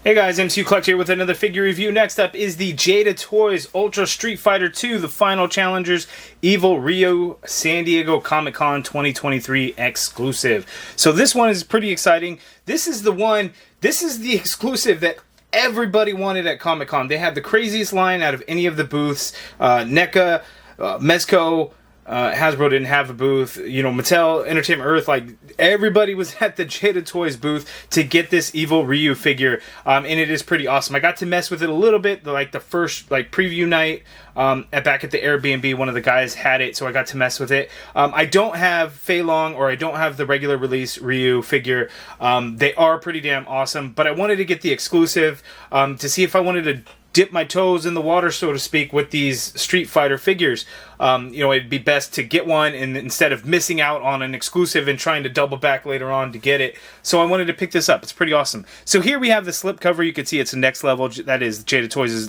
Hey guys, MCU Collect here with another figure review. Next up is the Jada Toys Ultra Street Fighter 2, the final challengers, Evil RYU San Diego Comic-Con 2023 exclusive. So this one is pretty exciting. This is the exclusive that everybody wanted at Comic-Con. They had the craziest line out of any of the booths. NECA, Mezco, Hasbro didn't have a booth, you know, Mattel, Entertainment Earth, like everybody was at the Jada Toys booth to get this Evil RYU figure, and it is pretty awesome. I got to mess with it a little bit, like the first preview night back at the Airbnb. One of the guys had it, so I got to mess with it. I don't have Fei Long, or I don't have the regular release RYU figure. They are pretty damn awesome, but I wanted to get the exclusive to see if I wanted to dip my toes in the water, so to speak, with these Street Fighter figures. You know, it'd be best to get one and instead of missing out on an exclusive and trying to double back later on to get it. So I wanted to pick this up. It's pretty awesome. So here we have the slipcover. You can see it's a next level. That is Jada Toys'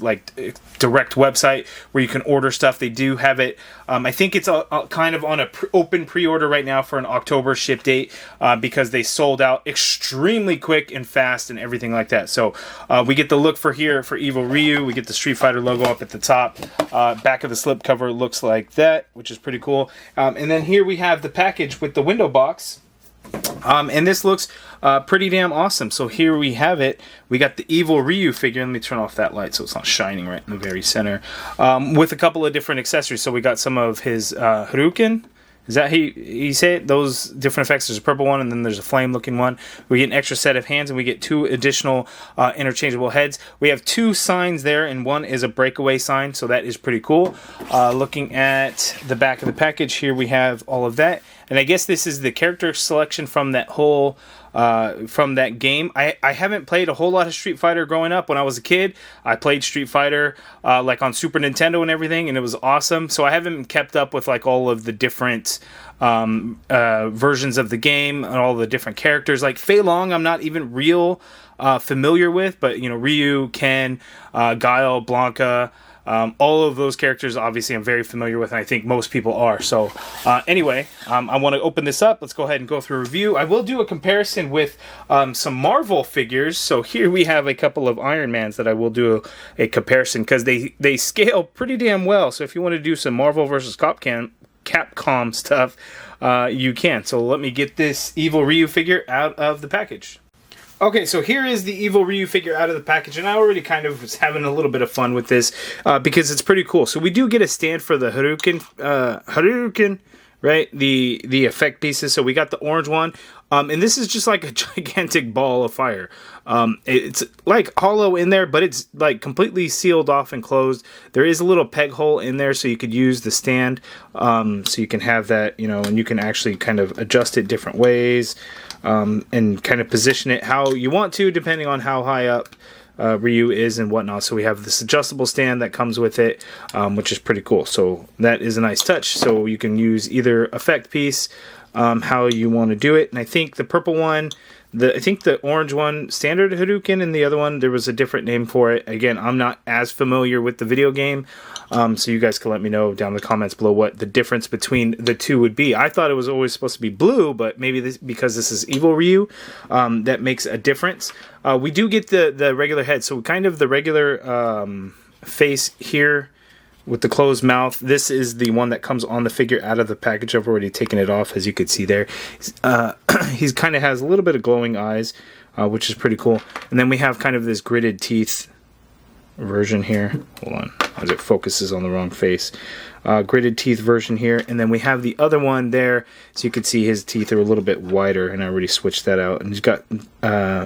direct website where you can order stuff. They do have it. I think it's kind of on a open pre-order right now for an October ship date because they sold out extremely quick and fast and everything like that. So we get the look for here for Evil RYU. We get the Street Fighter logo up at the top. Back of the slipcover looks like that, which is pretty cool. And then here we have the package with the window box. And this looks pretty damn awesome. So here we have it. We got the Evil RYU figure. Let me turn off that light so it's not shining right in the very center. With a couple of different accessories. So we got some of his Hadouken. Is that he said those different effects? There's a purple one and then there's a flame looking one. We get an extra set of hands and we get two additional interchangeable heads. We have two signs there and one is a breakaway sign, so that is pretty cool. Looking at the back of the package here, we have all of that. And I guess this is the character selection from that whole from that game. I haven't played a whole lot of Street Fighter growing up. When I was a kid, I played Street Fighter like on Super Nintendo and everything, and it was awesome. So I haven't kept up with like all of the different versions of the game and all the different characters. Like Fei Long, I'm not even real familiar with, but you know, Ryu, Ken, Guile, Blanca. All of those characters, obviously, I'm very familiar with, and I think most people are. So, anyway, I want to open this up. Let's go ahead and go through a review. I will do a comparison with some Marvel figures. So here we have a couple of Iron Mans that I will do a comparison because they scale pretty damn well. So if you want to do some Marvel versus Capcom stuff, you can. So let me get this Evil RYU figure out of the package. Okay, so here is the Evil RYU figure out of the package, and I already kind of was having a little bit of fun with this because it's pretty cool. So we do get a stand for the Hadouken, right? The effect pieces. So we got the orange one, and this is just like a gigantic ball of fire. It's like hollow in there, but it's like completely sealed off and closed. There is a little peg hole in there, so you could use the stand, so you can have that, you know, and you can actually kind of adjust it different ways. And kind of position it how you want to, depending on how high up RYU is and whatnot. So we have this adjustable stand that comes with it, which is pretty cool. So that is a nice touch. So you can use either effect piece, how you want to do it. And I think the purple one, I think the orange one, standard Hadouken, and the other one, there was a different name for it. Again, I'm not as familiar with the video game, so you guys can let me know down in the comments below what the difference between the two would be. I thought it was always supposed to be blue, but maybe because this is Evil RYU, that makes a difference. We do get the regular head, so kind of the regular face here with the closed mouth. This is the one that comes on the figure out of the package. I've already taken it off, as you could see there. He's kind of has a little bit of glowing eyes, which is pretty cool. And then we have kind of this gritted teeth version here. Hold on, as it focuses on the wrong face. Gritted teeth version here, and then we have the other one there, so you can see his teeth are a little bit wider, and I already switched that out. And he's got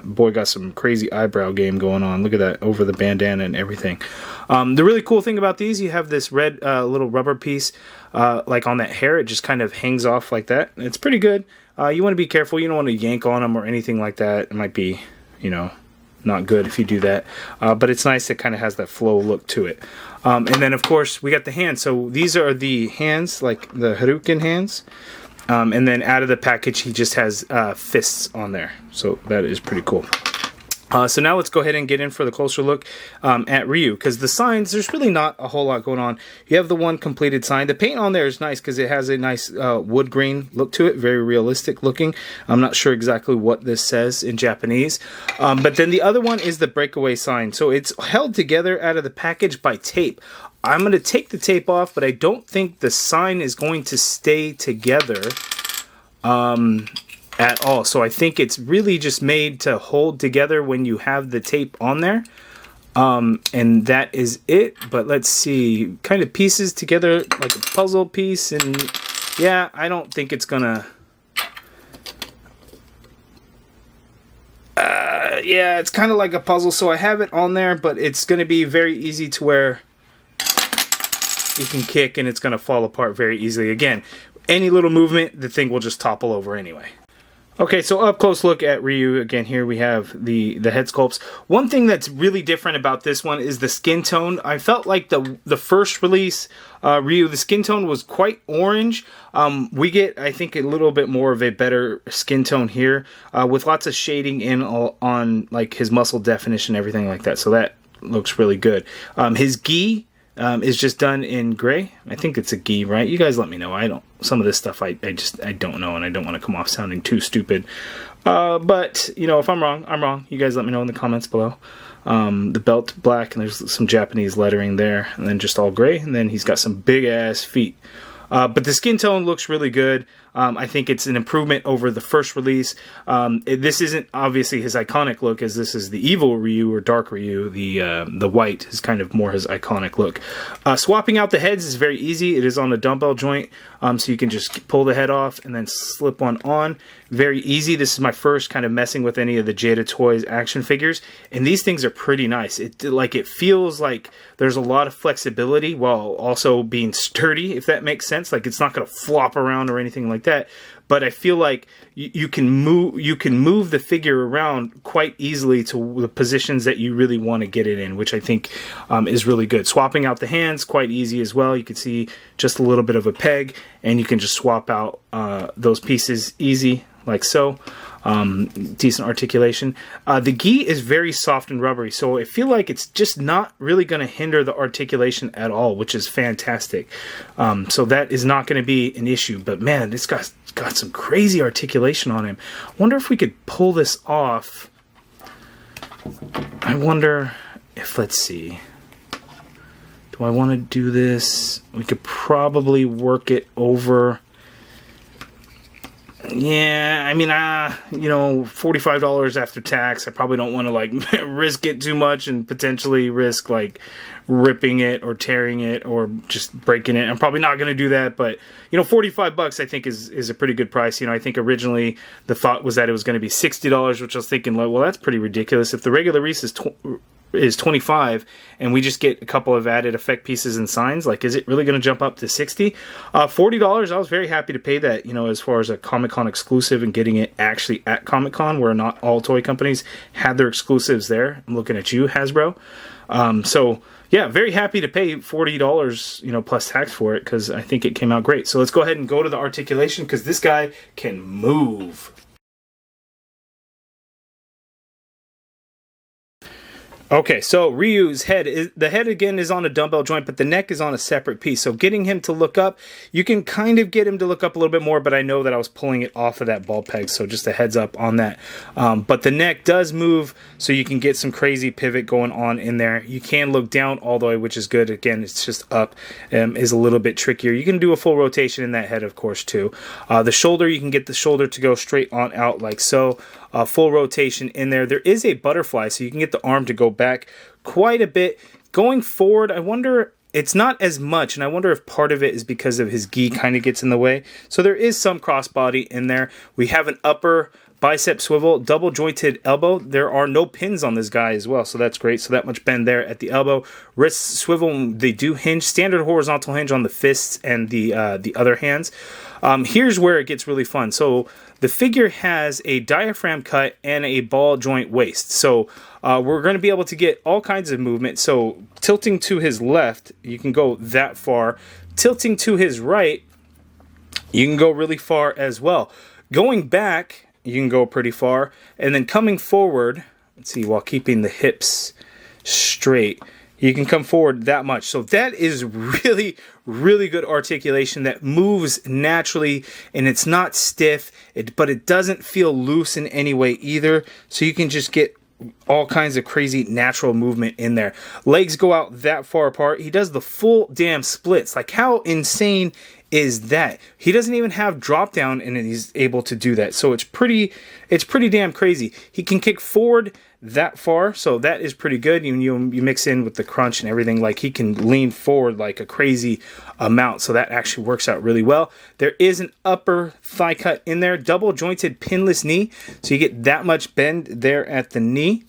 boy got some crazy eyebrow game going on. Look at that over the bandana and everything. The really cool thing about these, you have this red little rubber piece like on that hair. It just kind of hangs off like that. It's pretty good. You want to be careful. You don't want to yank on them or anything like that. It might be, you know, not good if you do that, but it's nice. It kind of has that flow look to it. And then of course we got the hands. So these are the hands, like the Hadouken hands, and then out of the package he just has fists on there, so that is pretty cool. So now let's go ahead and get in for the closer look at RYU, because the signs, there's really not a whole lot going on. You have the one completed sign. The paint on there is nice because it has a nice wood grain look to it, very realistic looking. I'm not sure exactly what this says in Japanese. But then the other one is the breakaway sign. So it's held together out of the package by tape. I'm going to take the tape off, but I don't think the sign is going to stay together at all. So I think it's really just made to hold together when you have the tape on there. And that is it. But let's see, kind of pieces together like a puzzle piece. And yeah, I don't think it's gonna... yeah, it's kind of like a puzzle. So I have it on there, but it's going to be very easy to where you can kick and it's going to fall apart very easily. Again, any little movement, the thing will just topple over anyway. Okay, so up close look at RYU. Again, here we have the head sculpts. One thing that's really different about this one is the skin tone. I felt like the first release, RYU, the skin tone was quite orange. We get, I think, a little bit more of a better skin tone here, with lots of shading in on like his muscle definition, everything like that. So that looks really good. His gi is just done in gray. I think it's a gi, right? You guys let me know. Some of this stuff I don't know, and I don't want to come off sounding too stupid. But, you know, if I'm wrong, I'm wrong. You guys let me know in the comments below. The belt black, and there's some Japanese lettering there, and then just all gray, and then he's got some big ass feet. But the skin tone looks really good. I think it's an improvement over the first release. This isn't obviously his iconic look, as this is the evil RYU or dark RYU. The white is kind of more his iconic look. Swapping out the heads is very easy. It is on a dumbbell joint, so you can just pull the head off and then slip one on. Very easy. This is my first kind of messing with any of the Jada Toys action figures, and these things are pretty nice. It feels like there's a lot of flexibility while also being sturdy, if that makes sense. Like, it's not going to flop around or anything like that, but I feel like you can move the figure around quite easily to the positions that you really want to get it in, which I think is really good. Swapping out the hands, quite easy as well. You can see just a little bit of a peg, and you can just swap out those pieces easy, like so. Decent articulation. The gi is very soft and rubbery, so I feel like it's just not really going to hinder the articulation at all, which is fantastic. So that is not going to be an issue. But man, this guy's got some crazy articulation on him. I wonder if we could pull this off. I wonder if, let's see. Do I want to do this? We could probably work it over. Yeah, I mean, you know, $45 after tax. I probably don't want to, like, risk it too much and potentially risk, like, ripping it or tearing it or just breaking it. I'm probably not going to do that, but, you know, $45 I think is a pretty good price. You know, I think originally the thought was that it was going to be $60, which I was thinking, well, that's pretty ridiculous. If the regular release is $25 and we just get a couple of added effect pieces and signs, like, is it really going to jump up to $60? $40, I was very happy to pay that, you know, as far as a Comic-Con exclusive and getting it actually at Comic-Con, where not all toy companies had their exclusives there. I'm looking at you, Hasbro. So yeah, very happy to pay $40, you know, plus tax for it, because I think it came out great. So let's go ahead and go to the articulation, because this guy can move. Okay, so RYU's head, the head again is on a dumbbell joint, but the neck is on a separate piece. So getting him to look up, you can kind of get him to look up a little bit more, but I know that I was pulling it off of that ball peg, so just a heads up on that. But the neck does move, so you can get some crazy pivot going on in there. You can look down all the way, which is good. Again, it's just up is a little bit trickier. You can do a full rotation in that head, of course, too. The shoulder, you can get the shoulder to go straight on out like so. Full rotation in there. There is a butterfly, so you can get the arm to go back quite a bit. Going forward, I wonder, it's not as much, and I wonder if part of it is because of his gi kind of gets in the way. So there is some crossbody in there. We have an upper bicep swivel, double jointed elbow. There are no pins on this guy as well, so that's great. So that much bend there at the elbow. Wrist swivel, they do hinge. Standard horizontal hinge on the fists and the other hands. Here's where it gets really fun. So the figure has a diaphragm cut and a ball joint waist. So we're going to be able to get all kinds of movement. So tilting to his left, you can go that far. Tilting to his right, you can go really far as well. Going back, you can go pretty far. And then coming forward, let's see, while keeping the hips straight. You can come forward that much. So that is really, really good articulation that moves naturally, and it's not stiff, but it doesn't feel loose in any way either. So you can just get all kinds of crazy natural movement in there. Legs go out that far apart. He does the full damn splits. Like, how insane is that? He doesn't even have drop down, and he's able to do that. So it's pretty damn crazy. He can kick forward that far, so that is pretty good. You mix in with the crunch and everything, like he can lean forward like a crazy amount, so that actually works out really well. There is an upper thigh cut in there, double jointed pinless knee, so you get that much bend there at the knee.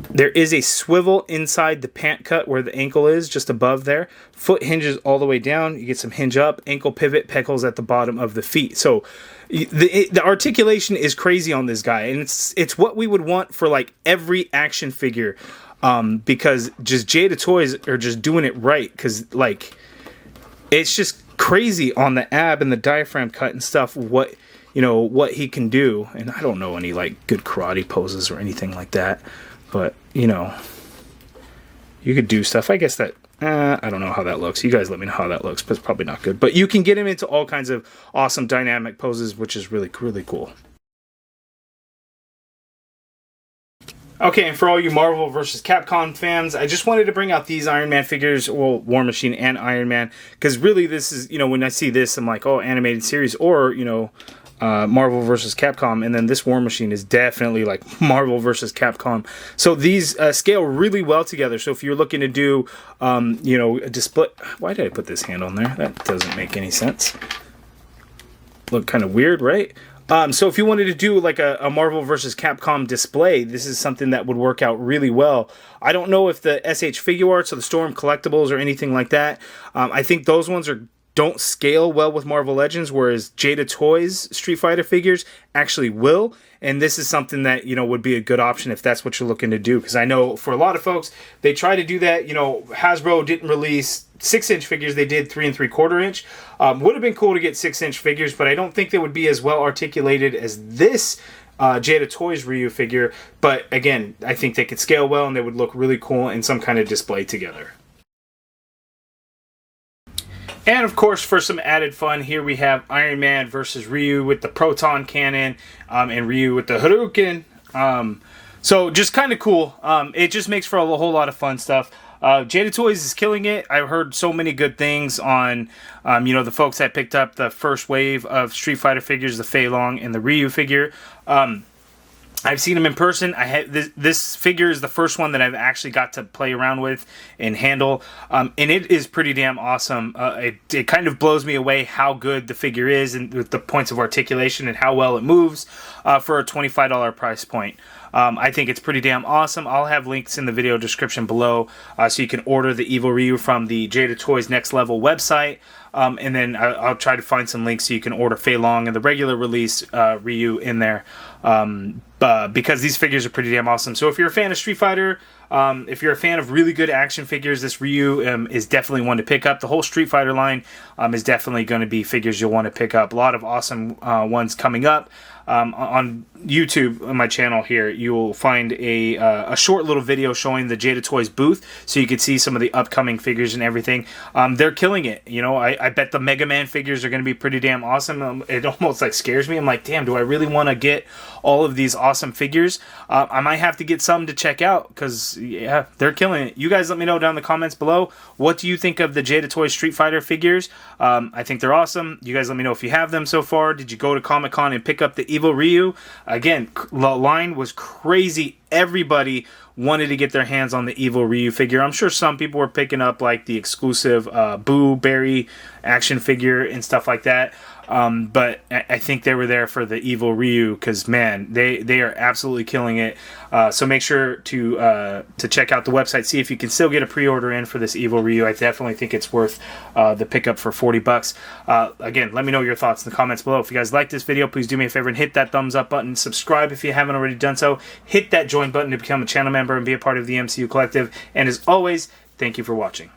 There is a swivel inside the pant cut where the ankle is, just above there. Foot hinges all the way down. You get some hinge up, ankle pivot, peg holes at the bottom of the feet. So the articulation is crazy on this guy, and it's what we would want for like every action figure, because just Jada Toys are just doing it right, because like it's just crazy on the ab and the diaphragm cut and stuff. What he can do, and I don't know any like good karate poses or anything like that. But, you could do stuff. I guess that, I don't know how that looks. You guys let me know how that looks, but it's probably not good. But you can get him into all kinds of awesome dynamic poses, which is really, really cool. Okay, and for all you Marvel vs. Capcom fans, I just wanted to bring out these Iron Man figures, well, War Machine and Iron Man, because really this is, when I see this, I'm like, oh, animated series, or, Marvel vs. Capcom, and then this War Machine is definitely like Marvel vs. Capcom. So these scale really well together. So if you're looking to do, a display... Why did I put this hand on there? That doesn't make any sense. Look kind of weird, right? So if you wanted to do like a Marvel vs. Capcom display, this is something that would work out really well. I don't know if the SH Figure Arts or the Storm Collectibles or anything like that. I think those ones don't scale well with Marvel Legends, whereas Jada Toys Street Fighter figures actually will. And this is something that, would be a good option if that's what you're looking to do. Because I know for a lot of folks, they try to do that. Hasbro didn't release 6-inch figures. They did 3 3/4 inch. Would have been cool to get 6-inch figures, but I don't think they would be as well articulated as this Jada Toys RYU figure. But again, I think they could scale well and they would look really cool in some kind of display together. And of course, for some added fun, here we have Iron Man versus RYU with the Proton Cannon, and RYU with the Hadouken. So just kind of cool. It just makes for a whole lot of fun stuff. Jada Toys is killing it. I've heard so many good things on, the folks that picked up the first wave of Street Fighter figures, the Fei Long and the RYU figure. I've seen them in person. I had this figure is the first one that I've actually got to play around with and handle, and it is pretty damn awesome. It kind of blows me away how good the figure is, and with the points of articulation and how well it moves for a $25 price point. I think it's pretty damn awesome. I'll have links in the video description below, so you can order the Evil RYU from the Jada Toys Next Level website. And then I'll try to find some links so you can order Fei Long and the regular release RYU in there, because these figures are pretty damn awesome. So if you're a fan of Street Fighter, if you're a fan of really good action figures, this RYU is definitely one to pick up. The whole Street Fighter line is definitely going to be figures you'll want to pick up. A lot of awesome ones coming up. On YouTube, on my channel here, you will find a short little video showing the Jada Toys booth, so you can see some of the upcoming figures and everything. They're killing it. I bet the Mega Man figures are going to be pretty damn awesome. It almost like scares me. I'm like, damn, do I really want to get all of these awesome figures? I might have to get some to check out, because yeah, they're killing it. You guys let me know down in the comments below, what do you think of the Jada Toys Street Fighter figures? I think they're awesome. You guys let me know if you have them so far. Did you go to Comic-Con and pick up the Evil RYU? Again, the line was crazy. Everybody wanted to get their hands on the Evil RYU figure. I'm sure some people were picking up like the exclusive Boo Berry action figure and stuff like that. But I think they were there for the Evil RYU, because man, they are absolutely killing it. So make sure to check out the website, see if you can still get a pre-order in for this Evil RYU. I definitely think it's worth the pickup for $40. Again, let me know your thoughts in the comments below. If you guys like this video, please do me a favor and hit that thumbs up button. Subscribe if you haven't already done so. Hit that join button to become a channel member and be a part of the MCU Collective. And as always, thank you for watching.